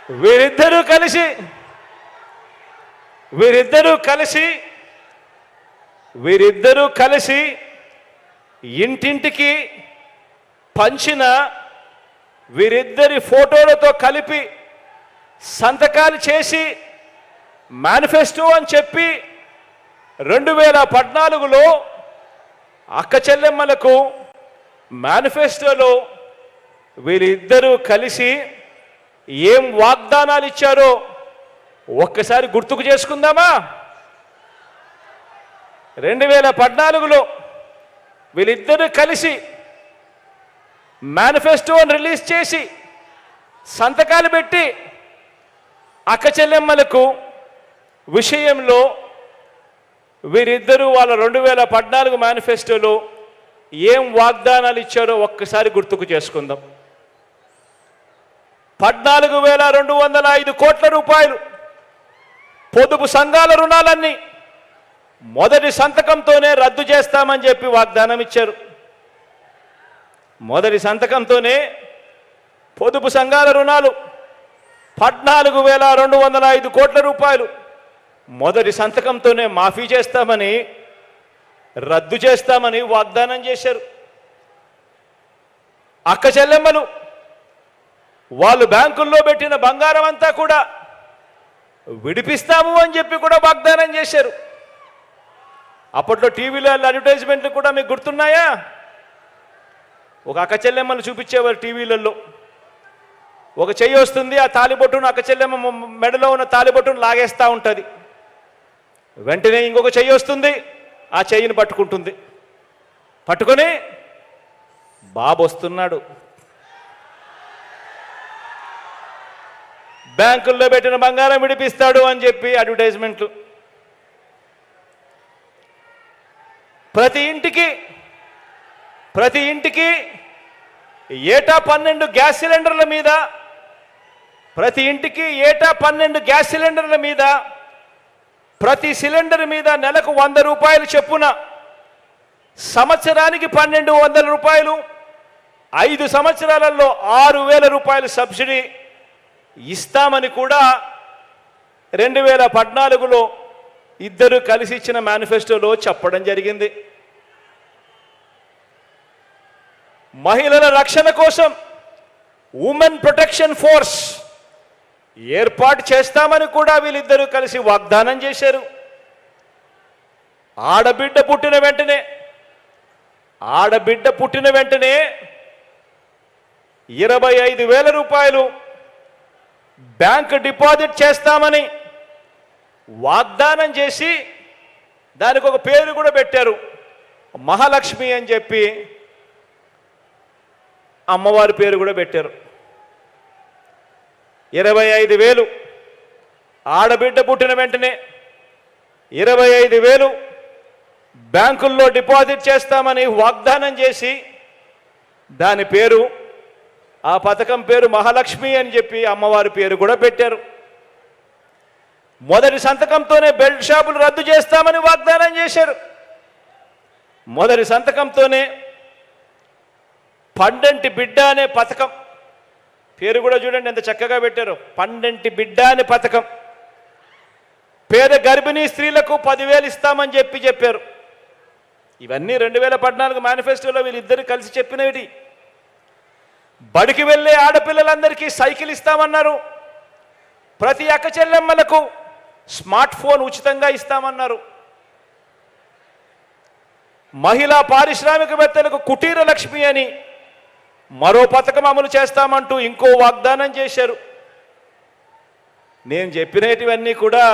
వీరిద్దరూ కలిసి ఇంటింటికి పంచిన వీరిద్దరి ఫోటోలతో కలిపి సంతకాలు చేసి మేనిఫెస్టో అని చెప్పి 2014లో అక్క చెల్లెమ్మలకు మేనిఫెస్టోలో వీరిద్దరూ కలిసి ఏం వాగ్దానాలు ఇచ్చారో ఒక్కసారి గుర్తుకు చేసుకుందామా? 2014లో వీళ్ళిద్దరూ కలిసి మేనిఫెస్టోని రిలీజ్ చేసి సంతకాలు పెట్టి అక్క చెల్లెమ్మలకు విషయంలో వీరిద్దరూ వాళ్ళ 2014 మేనిఫెస్టోలో ఏం వాగ్దానాలు ఇచ్చారో ఒక్కసారి గుర్తుకు చేసుకుందాం. 14,205 కోట్ల రూపాయలు పొదుపు సంఘాల రుణాలన్నీ మొదటి సంతకంతోనే రద్దు చేస్తామని చెప్పి వాగ్దానం ఇచ్చారు. మొదటి సంతకంతోనే పొదుపు సంఘాల రుణాలు 14,205 కోట్ల రూపాయలు మొదటి సంతకంతోనే మాఫీ చేస్తామని, రద్దు చేస్తామని వాగ్దానం చేశారు. అక్క చెల్లెమ్మలు వాళ్ళు బ్యాంకుల్లో పెట్టిన బంగారం అంతా కూడా విడిపిస్తాము అని చెప్పి కూడా వాగ్దానం చేశారు. అప్పట్లో టీవీలో అడ్వర్టైజ్మెంట్లు కూడా మీకు గుర్తున్నాయా? ఒక అక్క చెల్లెమ్మను చూపించేవారు టీవీలలో. ఒక చెయ్యి వస్తుంది, ఆ తాలిబొట్టును అక్క చెల్లెమ్మ మెడలో ఉన్న తాలిబొట్టును లాగేస్తూ ఉంటుంది. వెంటనే ఇంకొక చెయ్యి వస్తుంది, ఆ చెయ్యిని పట్టుకుంటుంది. పట్టుకొని బాబు వస్తున్నాడు, బ్యాంకుల్లో పెట్టిన బంగారం విడిపిస్తాడు అని చెప్పి అడ్వర్టైజ్మెంట్లు. ప్రతి ఇంటికి ఏటా 12 గ్యాస్ సిలిండర్ల మీద, ప్రతి ఇంటికి ఏటా 12 గ్యాస్ సిలిండర్ల మీద, ప్రతి సిలిండర్ మీద నెలకు 100 రూపాయలు చొప్పున, సంవత్సరానికి 1,200 రూపాయలు, 5 సంవత్సరాలలో 6,000 రూపాయలు సబ్సిడీ ఇస్తామని కూడా 2014లో ఇద్దరు కలిసి ఇచ్చిన మేనిఫెస్టోలో చెప్పడం జరిగింది. మహిళల రక్షణ కోసం ఉమెన్ ప్రొటెక్షన్ ఫోర్స్ ఏర్పాటు చేస్తామని కూడా వీళ్ళిద్దరూ కలిసి వాగ్దానం చేశారు. ఆడబిడ్డ పుట్టిన వెంటనే 25,000 రూపాయలు బ్యాంక్ డిపాజిట్ చేస్తామని వాగ్దానం చేసి దానికి ఒక పేరు కూడా పెట్టారు, మహాలక్ష్మి అని చెప్పి అమ్మవారి పేరు కూడా పెట్టారు. 25,000 ఆడబిడ్డ పుట్టిన వెంటనే 25,000 బ్యాంకుల్లో డిపాజిట్ చేస్తామని వాగ్దానం చేసి దాని పేరు, ఆ పథకం పేరు మహాలక్ష్మి అని చెప్పి అమ్మవారి పేరు కూడా పెట్టారు. మొదటి సంతకంతోనే బెల్ట్ షాపులు రద్దు చేస్తామని వాగ్దానం చేశారు. మొదటి సంతకంతోనే పండంటి బిడ్డ అనే పథకం పేరు కూడా చూడండి ఎంత చక్కగా పెట్టారు, పండంటి బిడ్డ అనే పథకం. పేద గర్భిణీ స్త్రీలకు 10,000 ఇస్తామని చెప్పారు. ఇవన్నీ 2014 మేనిఫెస్టోలో వీళ్ళిద్దరు కలిసి చెప్పినవి. బడికి వెళ్ళే ఆడపిల్లలందరికీ సైకిల్ ఇస్తామన్నారు. ప్రతి అక్క చెల్లెమ్మలకు స్మార్ట్ ఫోన్ ఉచితంగా ఇస్తామన్నారు. మహిళా పారిశ్రామికవేత్తలకు కుటీర లక్ష్మి అని మరో పథకం అమలు చేస్తామంటూ ఇంకో వాగ్దానం చేశారు. నేను చెప్పినటివన్నీ కూడా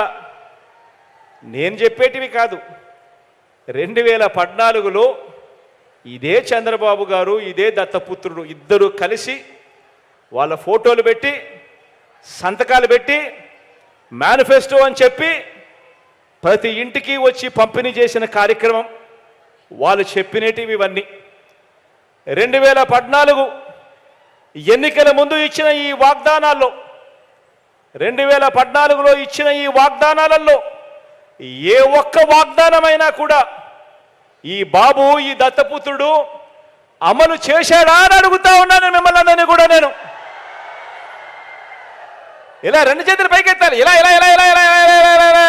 నేను చెప్పేటివి కాదు. 2014లో ఇదే చంద్రబాబు గారు, ఇదే దత్తపుత్రుడు ఇద్దరు కలిసి వాళ్ళ ఫోటోలు పెట్టి సంతకాలు పెట్టి మేనిఫెస్టో అని చెప్పి ప్రతి ఇంటికి వచ్చి పంపిణీ చేసిన కార్యక్రమం వాళ్ళు చెప్పినటివి ఇవన్నీ. 2014 ఎన్నికల ముందు ఇచ్చిన ఈ వాగ్దానాల్లో, 2014లో ఇచ్చిన ఈ వాగ్దానాలలో ఏ ఒక్క వాగ్దానమైనా కూడా ఈ బాబు, ఈ దత్తపుత్రుడు అమలు చేశాడా అని అడుగుతా ఉన్నాను మిమ్మల్ని అందరినీ కూడా. నేను ఇలా రెండు చేతులు పైకెత్తాలి ఇలా ఇలా ఇలా ఇలా ఇలా ఇలా ఇలా ఇలా ఇలా